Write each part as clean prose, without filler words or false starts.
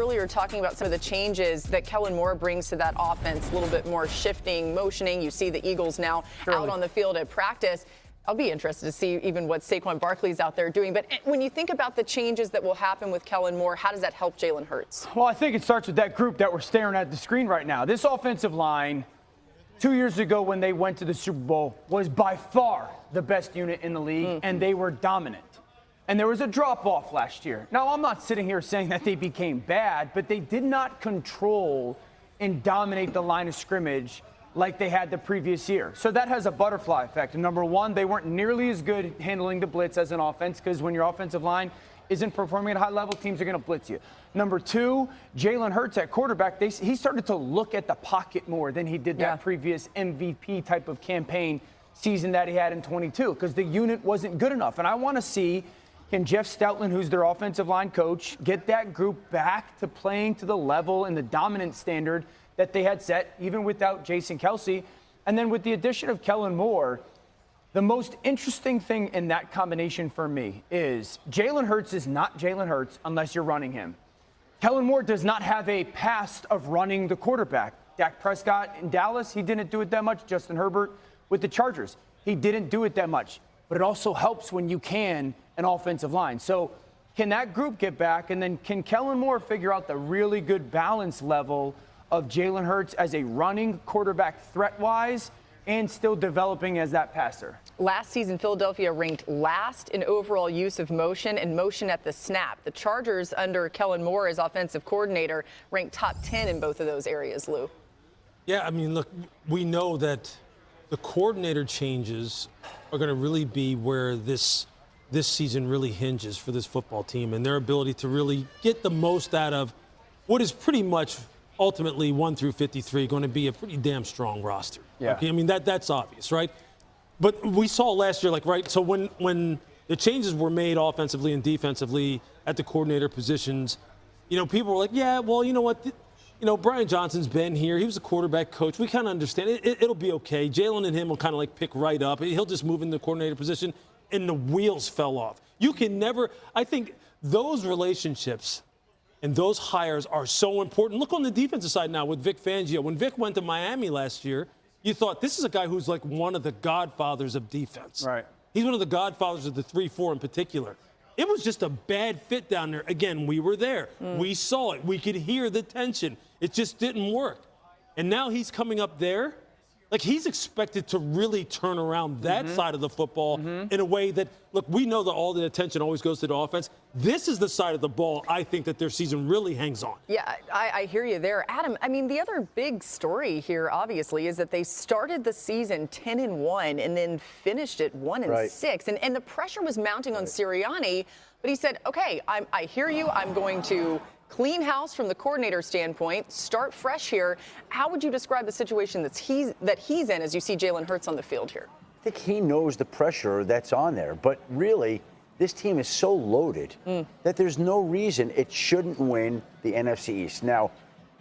earlier talking about some of the changes that Kellen Moore brings to that offense, a little bit more shifting, motioning. You see the Eagles now out on the field at practice. I'll be interested to see even what Saquon Barkley's out there doing. But when you think about the changes that will happen with Kellen Moore, how does that help Jalen Hurts? Well, I think it starts with that group that we're staring at the screen right now. This offensive line, 2 years ago when they went to the Super Bowl, was by far the best unit in the league, and they were dominant. And there was a drop-off last year. Now, I'm not sitting here saying that they became bad, but they did not control and dominate the line of scrimmage like they had the previous year. So that has a butterfly effect. Number one, they weren't nearly as good handling the blitz as an offense, because when your offensive line isn't performing at a high level, teams are going to blitz you. Number two, Jalen Hurts at quarterback, he started to look at the pocket more than he did that previous MVP type of campaign season that he had in 22, because the unit wasn't good enough. And I want to see, can Jeff Stoutland, who's their offensive line coach, get that group back to playing to the level and the dominant standard that they had set, even without Jason Kelce. And then with the addition of Kellen Moore, the most interesting thing in that combination for me is Jalen Hurts is not Jalen Hurts unless you're running him. Kellen Moore does not have a past of running the quarterback. Dak Prescott in Dallas, he didn't do it that much. Justin Herbert with the Chargers, he didn't do it that much. But it also helps when you can an offensive line. So can that group get back? And then can Kellen Moore figure out the really good balance level of Jalen Hurts as a running quarterback threat-wise and still developing as that passer? Last season, Philadelphia ranked last in overall use of motion and motion at the snap. The Chargers, under Kellen Moore as offensive coordinator, ranked top 10 in both of those areas, Lou. Yeah, I mean, look, we know that the coordinator changes are going to really be where this season really hinges for this football team and their ability to really get the most out of what is pretty much ultimately 1 through 53 going to be a pretty damn strong roster. Yeah. Okay? I mean, that's obvious, right? But we saw last year, like, right, so when the changes were made offensively and defensively at the coordinator positions, you know, people were like, yeah, well, you know what, Brian Johnson's been here. He was a quarterback coach. We kind of understand it. It'll be okay. Jalen and him will kind of like pick right up. He'll just move into the coordinator position, and the wheels fell off. You can never, I think those relationships and those hires are so important. Look on the defensive side now with Vic Fangio. When Vic went to Miami last year, you thought this is a guy who's like one of the godfathers of defense. Right. He's one of the godfathers of the 3-4 in particular. It was just a bad fit down there. Again, we were there. We saw it. We could hear the tension. It just didn't work. And now he's coming up there. Like, he's expected to really turn around that side of the football in a way that, look, we know that all the attention always goes to the offense. This is the side of the ball I think that their season really hangs on. Yeah, I hear you there. Adam, I mean, the other big story here, obviously, is that they started the season 10-1 and then finished it 1-6. And the pressure was mounting on Sirianni, but he said, okay, I hear you. I'm going to clean house from the coordinator standpoint, start fresh here. How would you describe the situation that he's in as you see Jalen Hurts on the field here? I think he knows the pressure that's on there, but really, this team is so loaded that there's no reason it shouldn't win the NFC East. Now,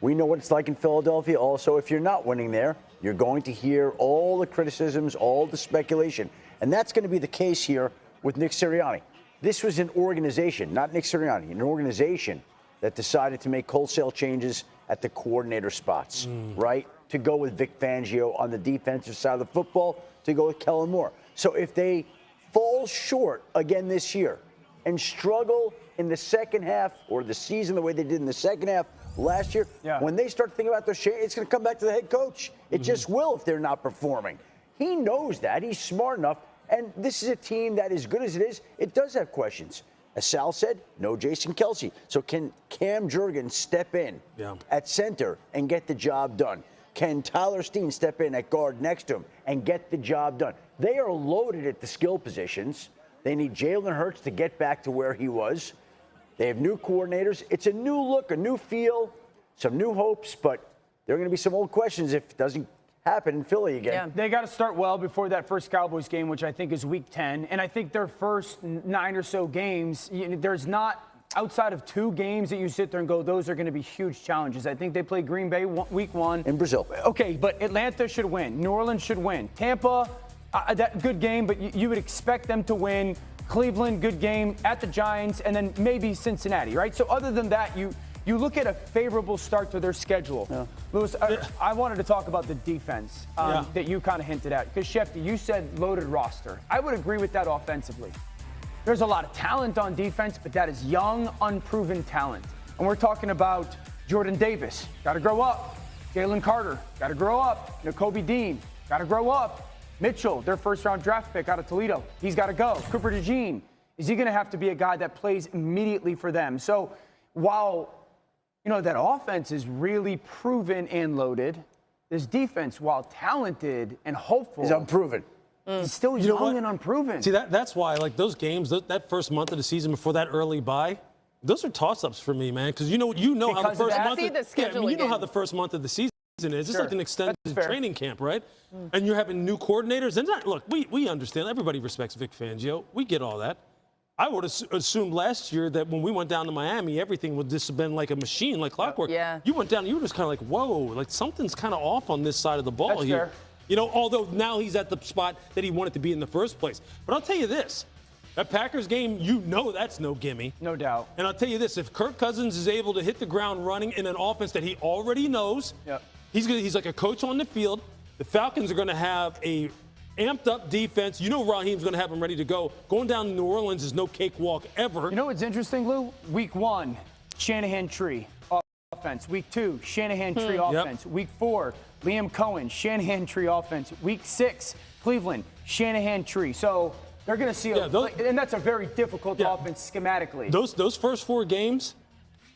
we know what it's like in Philadelphia also. If you're not winning there, you're going to hear all the criticisms, all the speculation, and that's going to be the case here with Nick Sirianni. This was an organization, not Nick Sirianni, an organization that decided to make wholesale changes at the coordinator spots, right? To go with Vic Fangio on the defensive side of the football, to go with Kellen Moore. So if they fall short again this year and struggle in the second half or the season the way they did in the second half last year, when they start thinking about those changes, it's going to come back to the head coach. It just will if they're not performing. He knows that. He's smart enough. And this is a team that, as good as it is, it does have questions. As Sal said, no Jason Kelce. So can Cam Jurgens step in at center and get the job done? Can Tyler Steen step in at guard next to him and get the job done? They are loaded at the skill positions. They need Jalen Hurts to get back to where he was. They have new coordinators. It's a new look, a new feel, some new hopes, but there are going to be some old questions if it doesn't happen in Philly again. Yeah, they got to start well before that first Cowboys game, which I think is week 10. And I think their first 9 or so games, there's not, outside of 2 games that you sit there and go, those are going to be huge challenges. I think they play Green Bay week 1. In Brazil. Okay, but Atlanta should win. New Orleans should win. Tampa, that good game, but you would expect them to win. Cleveland, good game at the Giants, and then maybe Cincinnati, right? So other than that, You look at a favorable start to their schedule. Yeah. Louis, I wanted to talk about the defense that you kind of hinted at. Because, Shefty, you said loaded roster. I would agree with that offensively. There's a lot of talent on defense, but that is young, unproven talent. And we're talking about Jordan Davis, got to grow up. Jalen Carter, got to grow up. Nakobe Dean, got to grow up. Mitchell, their first-round draft pick out of Toledo, he's got to go. Cooper DeJean, is he going to have to be a guy that plays immediately for them? So while, that offense is really proven and loaded, this defense, while talented and hopeful, is unproven. He's still young and unproven. See, that's why, like, those games, that first month of the season before that early bye, those are toss-ups for me, man. Because you know how the first month. You know how the first month of the season is. It's like an extended training camp, right? And you're having new coordinators. And look, we understand. Everybody respects Vic Fangio. We get all that. I would have assumed last year that when we went down to Miami, everything would just have been like a machine, like clockwork. Yeah. You went down, you were just kind of like, whoa, like something's kind of off on this side of the ball That's here. Fair. Although now he's at the spot that he wanted to be in the first place. But I'll tell you this. That Packers game, that's no gimme. No doubt. And I'll tell you this, if Kirk Cousins is able to hit the ground running in an offense that he already knows, he's like a coach on the field. The Falcons are going to have a amped-up defense. Raheem's going to have them ready to go. Going down to New Orleans is no cakewalk ever. You know what's interesting, Lou? Week 1, Shanahan tree offense. Week 2, Shanahan tree offense. Week 4, Liam Cohen, Shanahan tree offense. Week 6, Cleveland, Shanahan tree. So they're going to see and that's a very difficult offense schematically. Those first 4 games,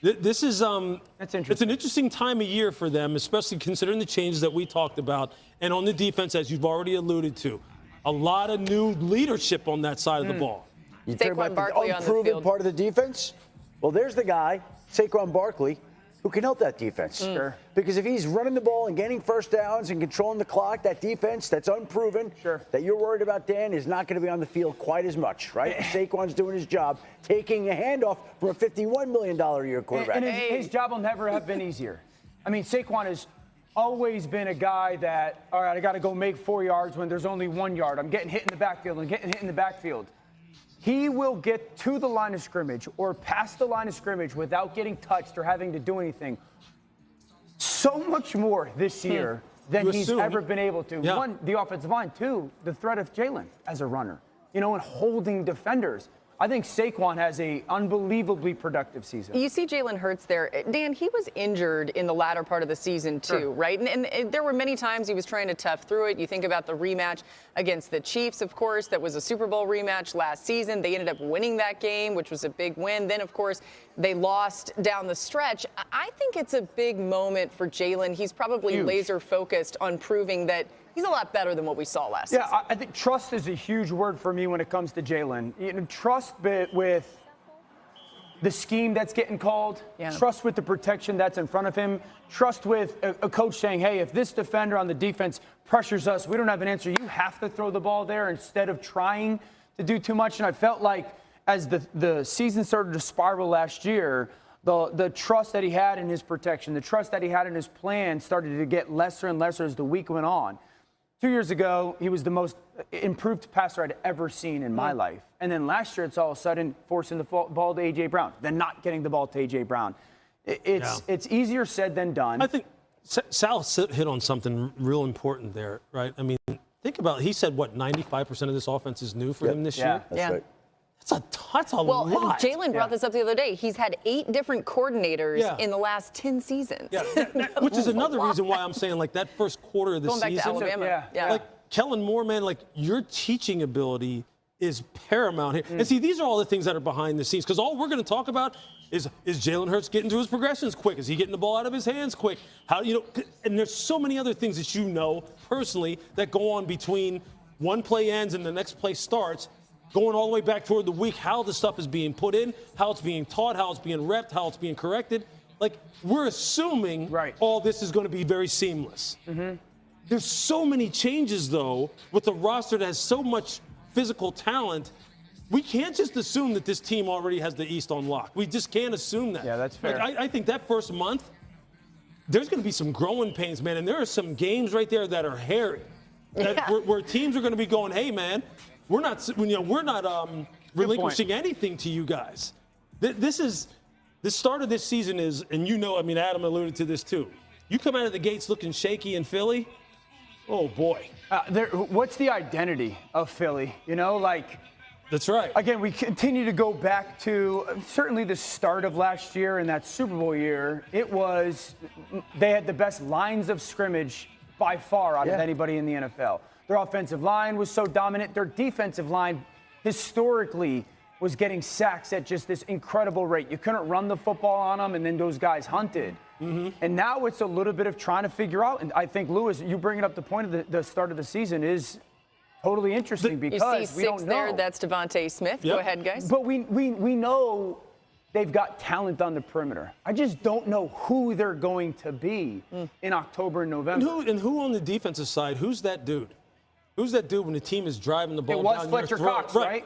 this is that's interesting. It's an interesting time of year for them, especially considering the changes that we talked about. And on the defense, as you've already alluded to, a lot of new leadership on that side of the ball. You talk about the unproven part of the defense? Well, there's the guy, Saquon Barkley, who can help that defense. Sure. Because if he's running the ball and getting first downs and controlling the clock, that defense that's unproven, that you're worried about, Dan, is not going to be on the field quite as much, right? Saquon's doing his job, taking a handoff from a $51 million a year quarterback. And his job will never have been easier. I mean, Saquon has always been a guy that, all right, I got to go make 4 yards when there's only 1 yard. I'm getting hit in the backfield. He will get to the line of scrimmage or past the line of scrimmage without getting touched or having to do anything so much more this year than he's ever been able to. Yeah. 1, the offensive line. 2, the threat of Jalen as a runner, and holding defenders. I think Saquon has a unbelievably productive season. You see Jalen Hurts there. Dan, he was injured in the latter part of the season too, right? And there were many times he was trying to tough through it. You think about the rematch against the Chiefs, of course. That was a Super Bowl rematch last season. They ended up winning that game, which was a big win. Then, of course, they lost down the stretch. I think it's a big moment for Jalen. He's probably laser focused on proving that he's a lot better than what we saw last season. I think trust is a huge word for me when it comes to Jalen. Trust with the scheme that's getting called, trust with the protection that's in front of him, trust with a coach saying, hey, if this defender on the defense pressures us, we don't have an answer. You have to throw the ball there instead of trying to do too much. And I felt like as the season started to spiral last year, the trust that he had in his protection, the trust that he had in his plan started to get lesser and lesser as the week went on. 2 years ago, he was the most improved passer I'd ever seen in my life. And then last year, it's all of a sudden forcing the ball to A.J. Brown, then not getting the ball to A.J. Brown. It's easier said than done. I think Sal hit on something real important there, right? I mean, think about it. He said, 95% of this offense is new for him this year? That's right. That's a lot. Well, Jalen brought this up the other day. He's had 8 different coordinators in the last 10 seasons. Yeah, which is another reason why I'm saying, like, that first quarter of the season. Going back to Alabama. Like, Kellen Moore, man, like, your teaching ability is paramount here. And see, these are all the things that are behind the scenes. Because all we're going to talk about is Jalen Hurts getting to his progressions quick? Is he getting the ball out of his hands quick? And there's so many other things that you know personally that go on between one play ends and the next play starts, going all the way back toward the week, how the stuff is being put in, how it's being taught, how it's being repped, how it's being corrected. Like, we're assuming all this is going to be very seamless. There's so many changes, though, with the roster that has so much physical talent. We can't just assume that this team already has the East on lock. We just can't assume that. Yeah, that's fair. Like, I think that first month, there's going to be some growing pains, man, and there are some games right there that are hairy, where teams are going to be going, hey, man, we're not relinquishing anything to you guys. This is the start of this season is, and I mean, Adam alluded to this too. You come out of the gates looking shaky in Philly. Oh boy. What's the identity of Philly? That's right. Again, we continue to go back to certainly the start of last year and that Super Bowl year. They had the best lines of scrimmage by far out of anybody in the NFL. Their offensive line was so dominant. Their defensive line historically was getting sacks at just this incredible rate. You couldn't run the football on them, and then those guys hunted. Mm-hmm. And now it's a little bit of trying to figure out. And I think, Lewis, you bringing up the point of the start of the season is totally interesting because you see we don't six know. there. That's Devontae Smith. Yep. Go ahead, guys. But we know they've got talent on the perimeter. I just don't know who they're going to be in October and November. And who on the defensive side? Who's that dude? Who's that dude when the team is driving the ball It was down Fletcher your throat? Cox, right?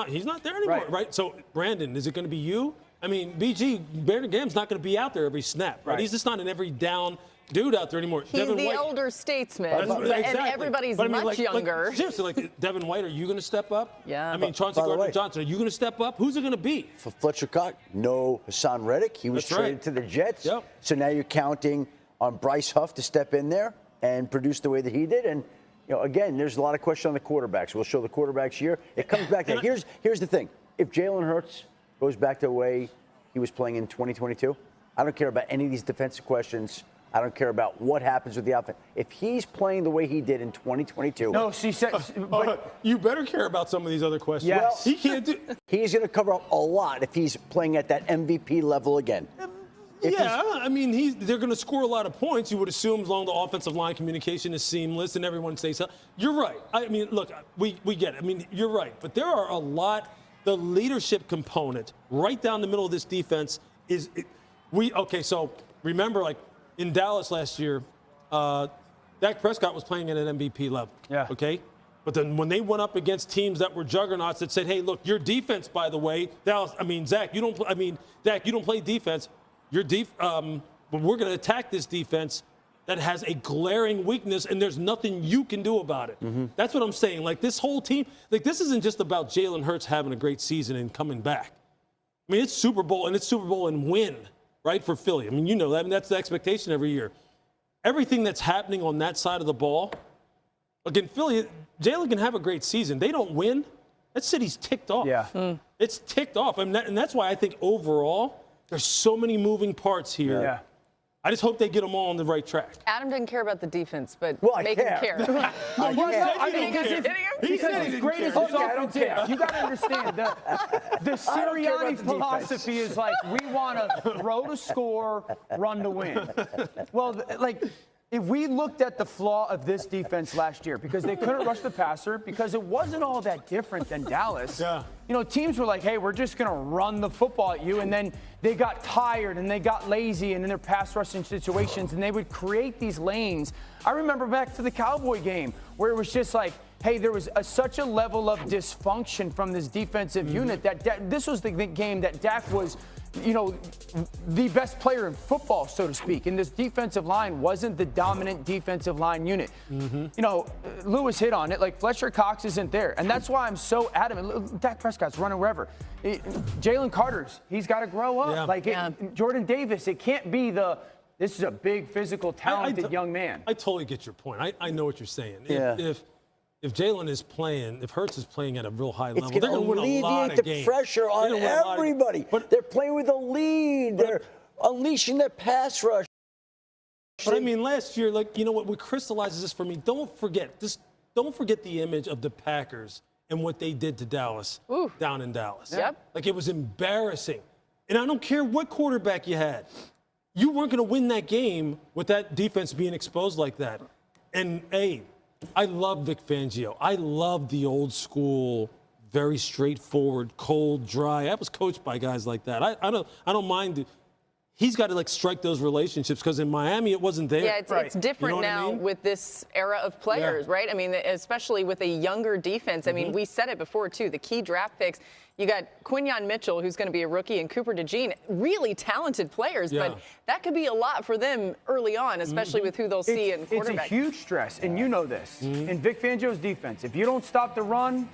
He's not there anymore, right? So, Brandon, is it going to be you? I mean, Brandon Graham's not going to be out there every snap, right? He's just not an every down dude out there anymore. He's Devin the White, older statesman, exactly. and everybody's much younger. Seriously, Devin White, are you going to step up? Yeah. I mean, Chauncey Gardner-Johnson, are you going to step up? Who's it going to be? For Fletcher Cox, no Hassan Reddick. He was traded to the Jets. Yep. So now you're counting on Bryce Huff to step in there and produce the way that he did. And again, there's a lot of questions on the quarterbacks. We'll show the quarterbacks here. It comes back to here's the thing. If Jalen Hurts goes back to the way he was playing in 2022, I don't care about any of these defensive questions. I don't care about what happens with the offense. If he's playing the way he did in 2022, No, she said. You better care about some of these other questions. Yes. Well, he can't do. he's going to cover up a lot if he's playing at that MVP level again. I mean, they're going to score a lot of points. You would assume as long as the offensive line communication is seamless and everyone stays up. You're right. I mean, look, we get it. I mean, you're right. But there are a lot. The leadership component right down the middle of this defense is okay. So remember, like in Dallas last year, Dak Prescott was playing at an MVP level. Yeah. Okay. But then when they went up against teams that were juggernauts that said, "Hey, look, your defense, by the way, Dak, you don't play defense. But we're going to attack this defense that has a glaring weakness, and there's nothing you can do about it." Mm-hmm. That's what I'm saying. Like, this whole team, like, this isn't just about Jalen Hurts having a great season and coming back. I mean, it's Super Bowl and win, right, for Philly. I mean, you know that. I mean, that's the expectation every year. Everything that's happening on that side of the ball, again, Philly, Jalen can have a great season. They don't win, that city's ticked off. Yeah. It's ticked off. I mean, and that's why I think overall, there's so many moving parts here. Yeah. I just hope they get them all on the right track. Adam didn't care about the defense, but I make him care. Because as great as this offense is, you got to understand the Sirianni philosophy is like, we want to throw to score, run to win. Well, like, if we looked at the flaw of this defense last year, because they couldn't rush the passer, because it wasn't all that different than Dallas. Yeah. Teams were like, hey, we're just going to run the football at you. And then they got tired and they got lazy and in their pass rushing situations, and they would create these lanes. I remember back to the Cowboy game where it was just like, hey, there was such a level of dysfunction from this defensive unit that this was the game that Dak was, the best player in football, so to speak. And this defensive line wasn't the dominant defensive line unit. Mm-hmm. Lewis hit on it. Like, Fletcher Cox isn't there. And that's why I'm so adamant. Dak Prescott's running wherever. Jalen Carter's, he's got to grow up. Yeah. Jordan Davis, it can't be this is a big, physical, talented young man. I totally get your point. I know what you're saying. Yeah. If Jalen is playing, if Hurts is playing at a real high level, It's they're going to win a lot of games. alleviate the pressure on everybody. But they're playing with a lead. They're unleashing their pass rush. But I mean, last year, what crystallizes this for me, don't forget the image of the Packers and what they did to Dallas down in Dallas. Yep. Like, it was embarrassing. And I don't care what quarterback you had. You weren't going to win that game with that defense being exposed like that. And, I love Vic Fangio. I love the old school, very straightforward, cold, dry. I was coached by guys like that. I don't mind. He's got to strike those relationships, because in Miami it wasn't there. Yeah, it's different now with this era of players, right? I mean, especially with a younger defense. I mean, we said it before too. The key draft picks. You got Quinyon Mitchell, who's going to be a rookie, and Cooper DeJean, really talented players, but that could be a lot for them early on, especially with who they'll see in quarterback. It's a huge stress, and you know this. In Vic Fangio's defense, if you don't stop the run,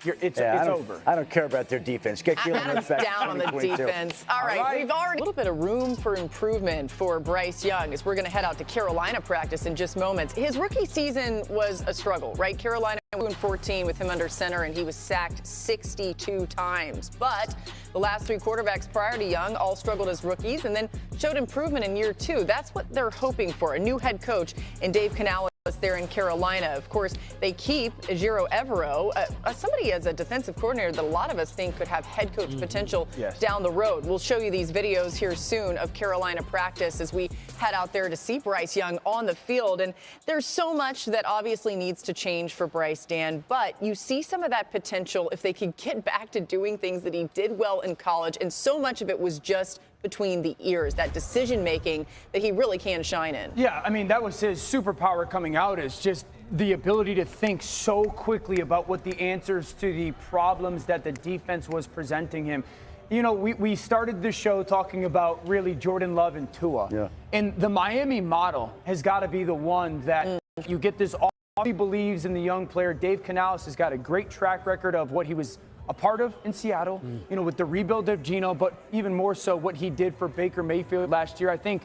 it's over. I don't care about their defense. Get Jalen Adam's Hurts back down on the 2022. defense. All right, we've already a little bit of room for improvement for Bryce Young as we're going to head out to Carolina practice in just moments. His rookie season was a struggle, right? Carolina 2-14 with him under center, and he was sacked 62 times. But the last three quarterbacks prior to Young all struggled as rookies and then showed improvement in year two. That's what they're hoping for, a new head coach in Dave Canales there in Carolina. Of course, they keep Ejiro Evero, somebody as a defensive coordinator that a lot of us think could have head coach potential down the road. We'll show you these videos here soon of Carolina practice as we head out there to see Bryce Young on the field. And there's so much that obviously needs to change for Bryce, Dan, but you see some of that potential if they could get back to doing things that he did well in college. And so much of it was just between the ears, that decision making that he really can shine in. Yeah, I mean, that was his superpower coming out, is just the ability to think so quickly about what the answers to the problems that the defense was presenting him. You know, we started the show talking about really Jordan Love and Tua. Yeah. And the Miami model has got to be the one that you get this all he believes in the young player. Dave Canales has got a great track record of what he was a part of in Seattle, you know, with the rebuild of Geno, but even more so what he did for Baker Mayfield last year. I think